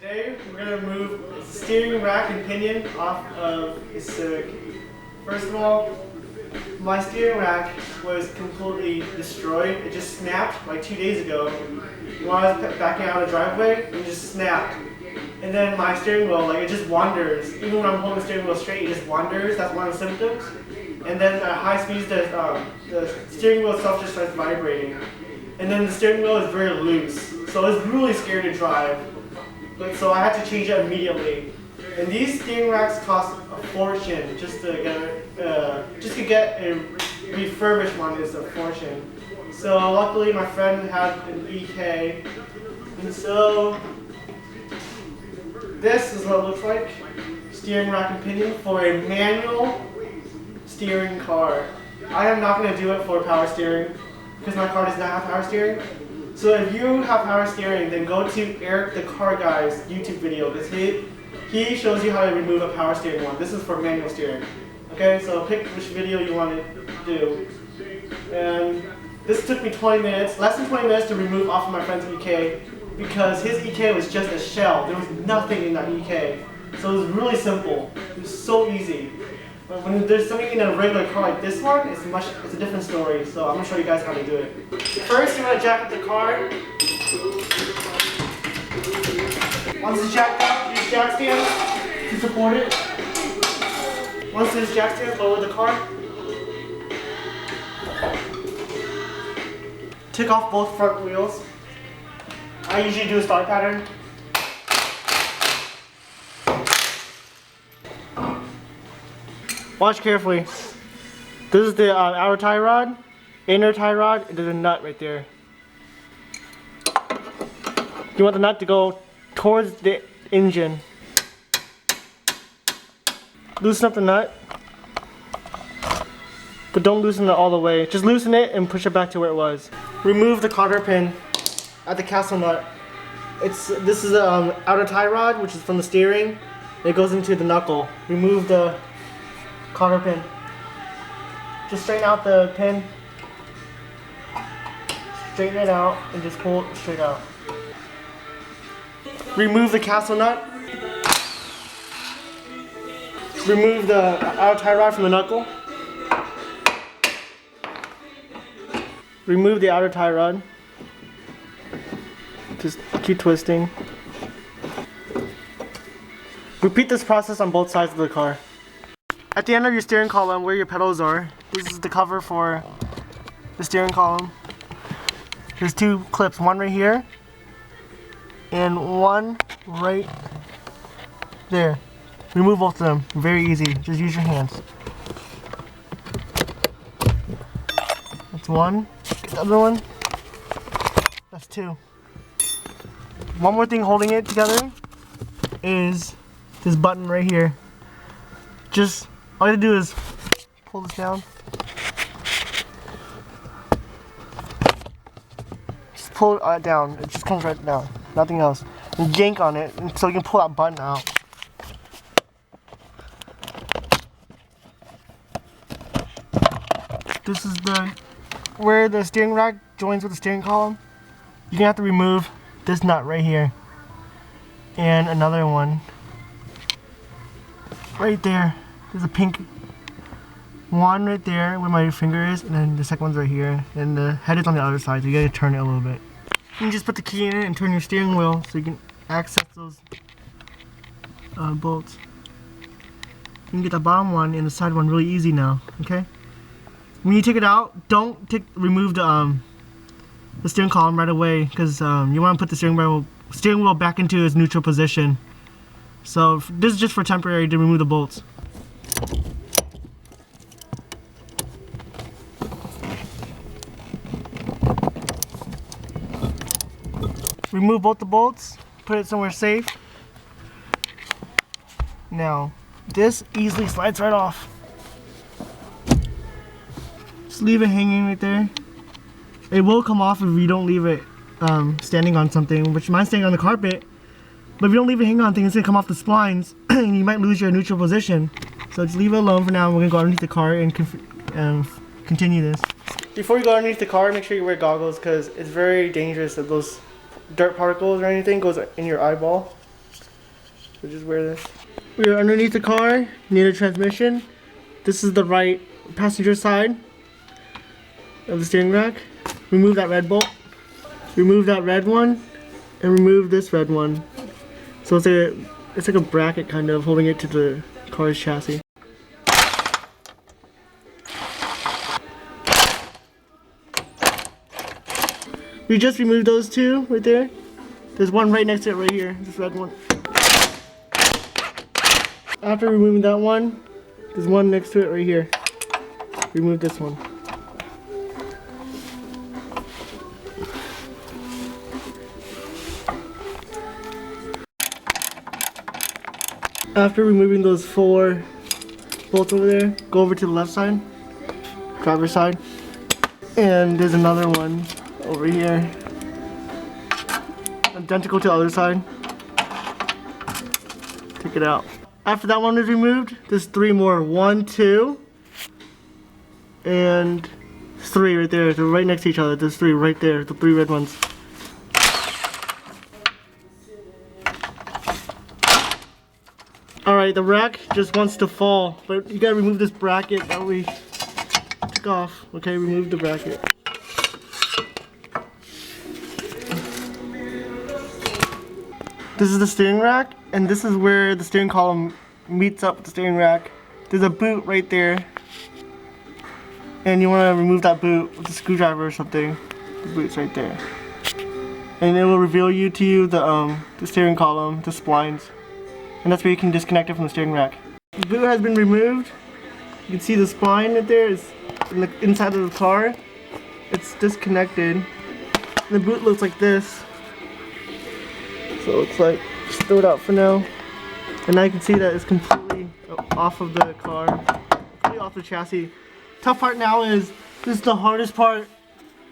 Today we're going to remove the steering rack and pinion off of the Civic. First of all, my steering rack was completely destroyed. It just snapped like 2 days ago. When I was backing out of the driveway, it just snapped. And then my steering wheel, like, it just wanders. Even when I'm holding the steering wheel straight, it just wanders. That's one of the symptoms. And then at high speeds, the steering wheel itself just starts vibrating. And then the steering wheel is very loose. So it's really scary to drive. So I had to change it immediately. And these steering racks cost a fortune. Just to get a refurbished one is a fortune. So luckily my friend had an EK. And so this is what it looks like. Steering rack and pinion for a manual steering car. I am not going to do it for power steering because my car does not have power steering. So if you have power steering, then go to Eric the Car Guy's YouTube video because he shows you how to remove a power steering one. This is for manual steering. Okay, so pick which video you want to do. And this took me 20 minutes, less than 20 minutes to remove off of my friend's EK because his EK was just a shell. There was nothing in that EK. So it was really simple. It was so easy. But when there's something in a regular car like this one, it's a different story. So I'm going to show you guys how to do it. First, you want to jack up the car. Once it's jacked up, use jack stands to support it. Once it's jack stands, lower the car. Take off both front wheels. I usually do a star pattern. Watch carefully. This is the outer tie rod, inner tie rod, and there's a nut right there. You want the nut to go towards the engine. Loosen up the nut, but don't loosen it all the way. Just loosen it and push it back to where it was. Remove the cotter pin at the castle nut. This is the outer tie rod, which is from the steering. It goes into the knuckle. Remove the cotter pin. Just straighten out the pin. Straighten it out and just pull it straight out. Remove the castle nut. Remove the outer tie rod from the knuckle. Remove the outer tie rod. Just keep twisting. Repeat this process on both sides of the car. At the end of your steering column, where your pedals are, this is the cover for the steering column. There's two clips, one right here and one right there. Remove both of them, very easy, just use your hands. That's one, get the other one, that's two. One more thing holding it together is this button right here. Just all you have to do is pull this down. Just pull it down. It just comes right down. Nothing else. And yank on it so you can pull that button out. This is where the steering rack joins with the steering column. You're gonna have to remove this nut right here. And another one. Right there. There's a pink one right there where my finger is, and then the second one's right here, and the head is on the other side, so you gotta turn it a little bit. You can just put the key in it and turn your steering wheel so you can access those bolts. You can get the bottom one and the side one really easy now, okay? When you take it out, don't remove the steering column right away, because you want to put the steering wheel back into its neutral position. So this is just for temporary to remove the bolts. Remove both the bolts, put it somewhere safe. Now, this easily slides right off. Just leave it hanging right there. It will come off if you don't leave it standing on something, which mine's standing on the carpet. But if you don't leave it hanging on things, it's gonna come off the splines and you might lose your neutral position. So just leave it alone for now. We're gonna go underneath the car and continue this. Before you go underneath the car, make sure you wear goggles because it's very dangerous that those dirt particles or anything goes in your eyeball. So just wear this. We are underneath the car, near the transmission. This is the right passenger side of the steering rack. Remove that red bolt. Remove that red one, and remove this red one. So it's like a bracket kind of holding it to the car's chassis. We just removed those two right there. There's one right next to it right here, this red one. After removing that one, there's one next to it right here. Remove this one. After removing those 4 bolts over there, go over to the left side, driver's side, and there's another one over here, identical to the other side. Take it out. After that one is removed, there's 3 more. 1, 2, and 3 right there. They're right next to each other. There's 3 right there, the 3 red ones. Alright, the rack just wants to fall, but you gotta remove this bracket that we took off. Okay, remove the bracket. This is the steering rack, and this is where the steering column meets up with the steering rack. There's a boot right there, and you want to remove that boot with a screwdriver or something. The boot's right there, and it will reveal to you the steering column, the splines, and that's where you can disconnect it from the steering rack. The boot has been removed. You can see the spline right there is in the inside of the car. It's disconnected. And the boot looks like this. So it looks like, just throw it out for now. And now you can see that it's completely off of the car, completely off the chassis. Tough part now is, this is the hardest part,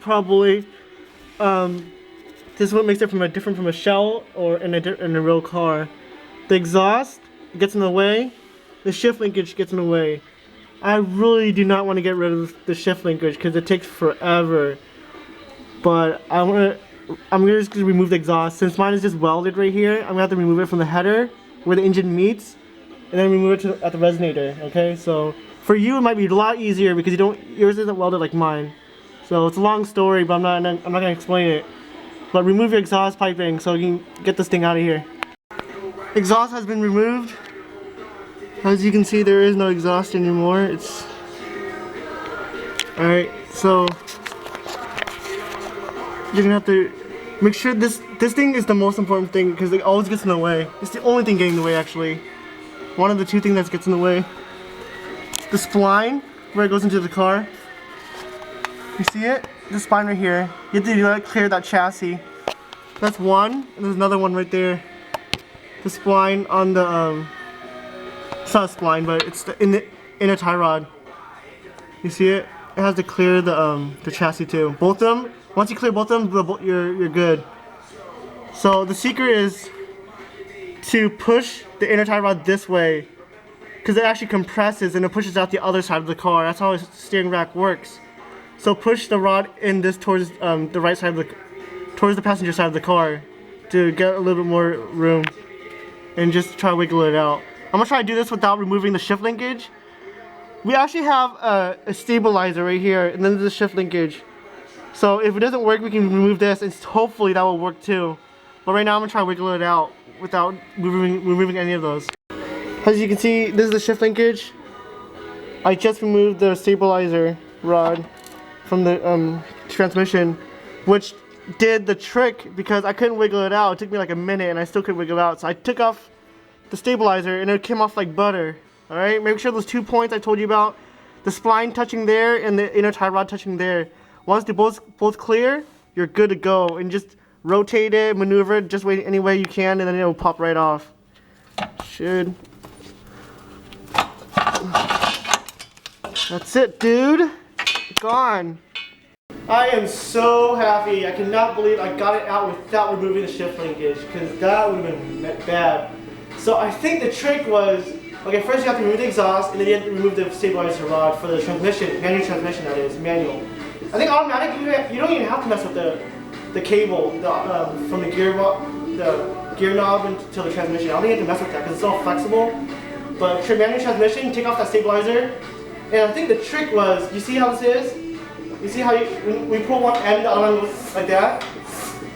probably. This is what makes it different from a shell or in a real car. The exhaust gets in the way, the shift linkage gets in the way. I really do not want to get rid of the shift linkage because it takes forever. But I'm just gonna remove the exhaust. Since mine is just welded right here, I'm gonna have to remove it from the header where the engine meets, and then remove it at the resonator. Okay, so for you it might be a lot easier because yours isn't welded like mine. So it's a long story, but I'm not gonna explain it. But remove your exhaust piping so you can get this thing out of here. Exhaust has been removed. As you can see, there is no exhaust anymore. It's alright. So you're gonna have to make sure this thing is the most important thing because it always gets in the way. It's the only thing getting in the way, actually. One of the 2 things that gets in the way. The spline where it goes into the car. You see it? The spline right here. You have to clear that chassis. That's one, and there's another one right there. The spline on the it's not a spline, but it's in the inner tie rod. You see it? It has to clear the chassis too. Both of them. Once you clear both of them, you're good. So the secret is to push the inner tie rod this way, because it actually compresses and it pushes out the other side of the car. That's how a steering rack works. So push the rod in this towards the right side of towards the passenger side of the car to get a little bit more room, and just try to wiggle it out. I'm gonna try to do this without removing the shift linkage. We actually have a stabilizer right here, and then there's a shift linkage. So if it doesn't work, we can remove this, and hopefully that will work too. But right now I'm gonna try to wiggle it out without removing any of those. As you can see, this is the shift linkage. I just removed the stabilizer rod from the transmission, which did the trick because I couldn't wiggle it out. It took me like a minute and I still couldn't wiggle it out. So I took off the stabilizer and it came off like butter. Alright, make sure those 2 points I told you about, the spline touching there and the inner tie rod touching there. Once they're both clear, you're good to go. And just rotate it, maneuver it, just wait any way you can, and then it'll pop right off. Should. That's it, dude. Gone. I am so happy. I cannot believe I got it out without removing the shift linkage, because that would have been bad. So I think the trick was, okay, first you have to remove the exhaust, and then you have to remove the stabilizer rod for the transmission, manual transmission that is, manual. I think automatic, you don't even have to mess with the cable from the gear knob into the transmission. I don't think you have to mess with that because it's so flexible. But manual transmission, take off that stabilizer. And I think the trick was, you see how this is? You see how we pull one end, the other one goes like that?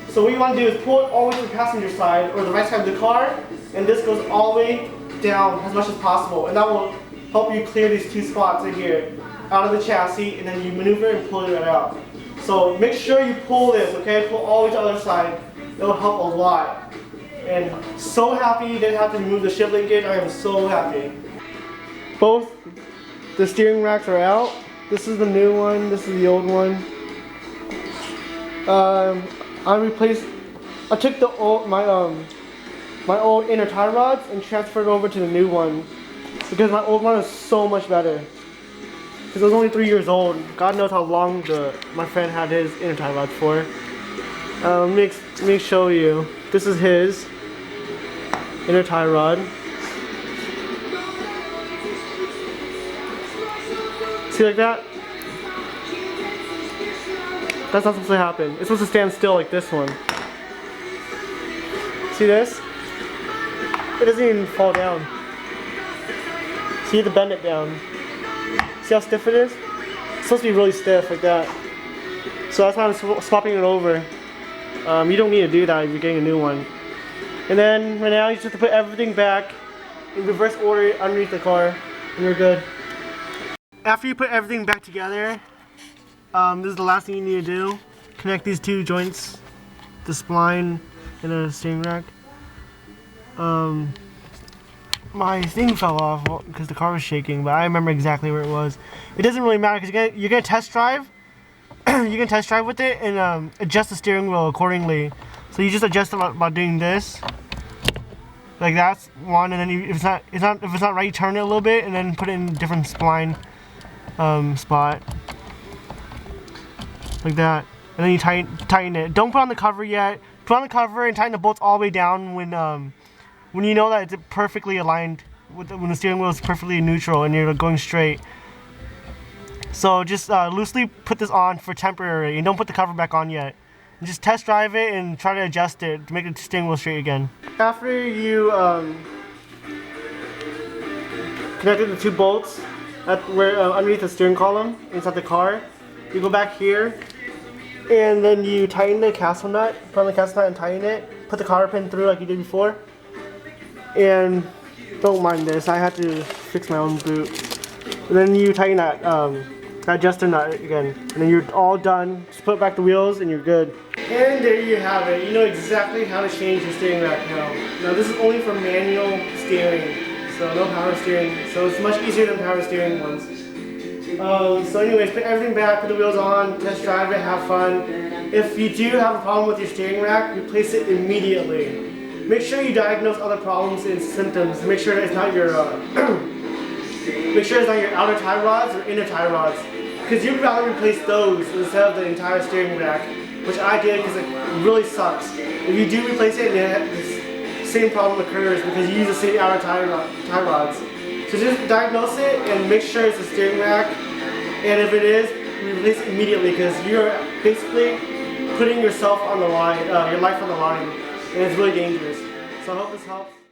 So what you want to do is pull it all the way to the passenger side or the right side of the car, and this goes all the way down as much as possible. And that will help you clear these two spots right here out of the chassis, and then you maneuver and pull it right out. So make sure you pull this, okay? Pull all the way to the other side. It will help a lot. And so happy you didn't have to remove the shift linkage. I am so happy. Both the steering racks are out. This is the new one. This is the old one. I took the old my old inner tie rods and transferred over to the new one because my old one is so much better. Because it was only 3 years old. God knows how long my friend had his inner tie rods for. Let me show you. This is his inner tie rod. See like that? That's not supposed to happen. It's supposed to stand still like this one. See this? It doesn't even fall down. So you have to bend it down. See how stiff it is? It's supposed to be really stiff like that. So that's why I'm swapping it over. You don't need to do that if you're getting a new one. And then right now you just have to put everything back in reverse order underneath the car and you're good. After you put everything back together, this is the last thing you need to do. Connect these two joints, the spline and the steering rack. My thing fell off because the car was shaking, but I remember exactly where it was. It doesn't really matter because you're gonna test drive. You can test drive with it and adjust the steering wheel accordingly. So you just adjust it by doing this, like that's one, and then if it's not right, you turn it a little bit and then put it in a different spline spot, like that, and then you tighten it. Don't put on the cover yet. Put on the cover and tighten the bolts all the way down when you know that it's perfectly aligned when the steering wheel is perfectly neutral and you're going straight. So just loosely put this on for temporary and don't put the cover back on yet. And just test drive it and try to adjust it to make the steering wheel straight again. After you connected the two bolts underneath the steering column inside the car, you go back here and then you tighten the castle nut, put on the castle nut and tighten it, put the cotter pin through like you did before. And don't mind this, I had to fix my own boot. And then you tighten that adjuster nut again, and then you're all done. Just put back the wheels and you're good. And there you have it. You know exactly how to change your steering rack now. Now this is only for manual steering, so no power steering. So it's much easier than power steering ones. So anyways, put everything back, put the wheels on, test drive it, have fun. If you do have a problem with your steering rack, replace it immediately. Make sure you diagnose other problems and symptoms. Make sure it's not your make sure it's not your outer tie rods or inner tie rods, because you'd rather replace those instead of the entire steering rack, which I did because it really sucks. If you do replace it, and the same problem occurs because you use the same outer tie rods. So just diagnose it and make sure it's the steering rack, and if it is, replace it immediately because you're basically putting yourself on the line, your life on the line, and it's really dangerous. So I hope this helps.